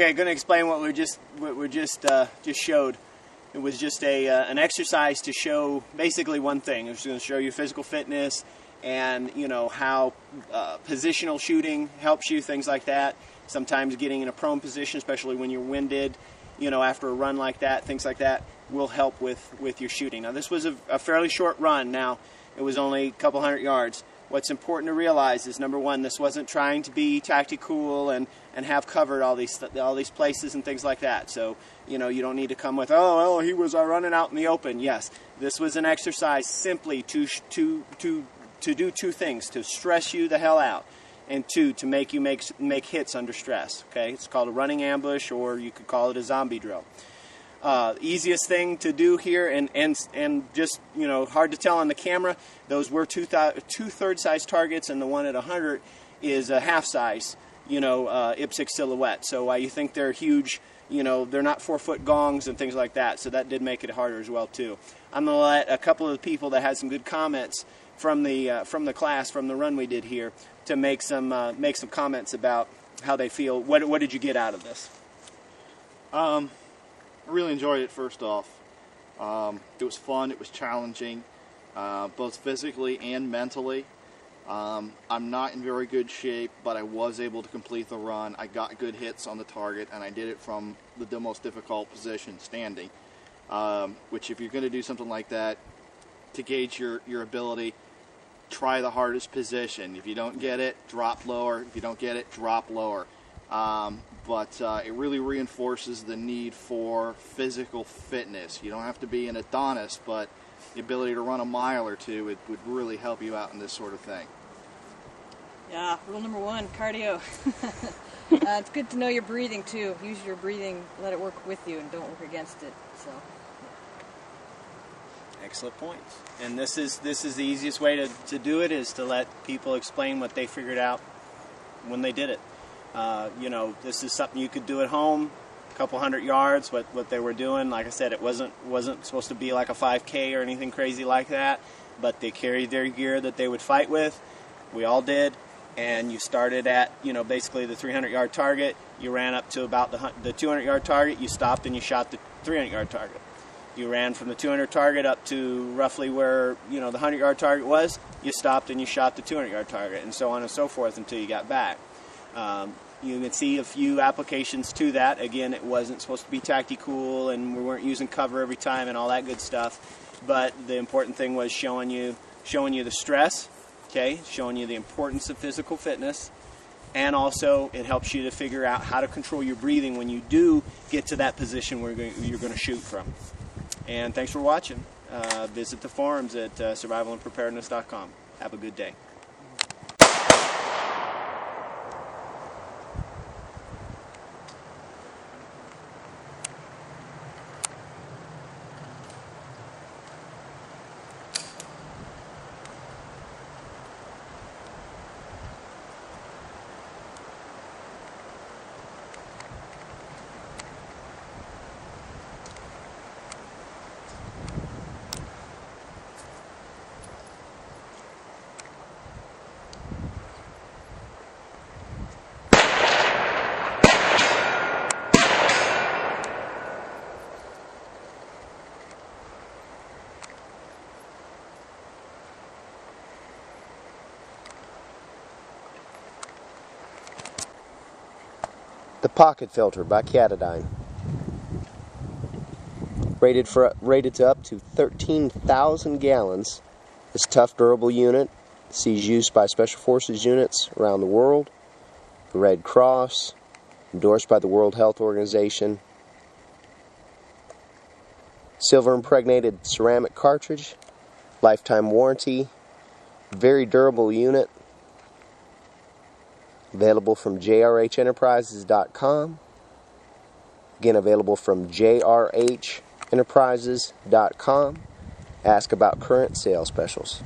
Okay, going to explain what we just showed. It was just an exercise to show basically one thing. It was going to show you physical fitness and how positional shooting helps you, things like that. Sometimes getting in a prone position, especially when you're winded, after a run like that, things like that will help with your shooting. Now this was a fairly short run. Now it was only a couple hundred yards. What's important to realize is, number one, this wasn't trying to be tactical and have covered all these places and things like that. So you don't need to come with, oh well, he was running out in the open. Yes, this was an exercise simply to do two things: to stress you the hell out, and two, to make you make hits under stress. Okay, it's called a running ambush, or you could call it a zombie drill. Easiest thing to do here, and just hard to tell on the camera. Those were two-third size targets, and the one at 100 is a half size. IPSC silhouette. So while you think they're huge, they're not 4-foot gongs and things like that. So that did make it harder as well too. I'm gonna let a couple of the people that had some good comments from the class, from the run we did here, to make some comments about how they feel. What did you get out of this? I really enjoyed it. First off, it was fun. It was challenging, both physically and mentally. I'm not in very good shape, but I was able to complete the run. I got good hits on the target, and I did it from the most difficult position, standing. Which, if you're going to do something like that, to gauge your ability, try the hardest position. If you don't get it, drop lower. If you don't get it, drop lower. But it really reinforces the need for physical fitness. You don't have to be an Adonis, but the ability to run a mile or two, it would really help you out in this sort of thing. Yeah, rule number one, cardio. It's good to know your breathing too. Use your breathing, let it work with you, and don't work against it. So. Excellent points. And this is the easiest way to do it, is to let people explain what they figured out when they did it. This is something you could do at home, a couple hundred yards. What they were doing, like I said, it wasn't supposed to be like a 5K or anything crazy like that, but they carried their gear that they would fight with. We all did. And you started at, basically the 300-yard target. You ran up to about the 200-yard target. You stopped and you shot the 300-yard target. You ran from the 200 target up to roughly where the 100-yard target was. You stopped and you shot the 200-yard target, and so on and so forth until you got back. You can see a few applications to that. Again, it wasn't supposed to be tactical, and we weren't using cover every time and all that good stuff. But the important thing was showing you the stress. Okay, showing you the importance of physical fitness, and also it helps you to figure out how to control your breathing when you do get to that position where you're going to shoot from. And thanks for watching. Visit the forums at survivalandpreparedness.com. Have a good day. The Pocket Filter by Catadine. Rated to up to 13,000 gallons. This tough, durable unit sees use by Special Forces units around the world. The Red Cross, endorsed by the World Health Organization. Silver impregnated ceramic cartridge, lifetime warranty, very durable unit. Available from jrhenterprises.com. Again, available from jrhenterprises.com. Ask about current sales specials.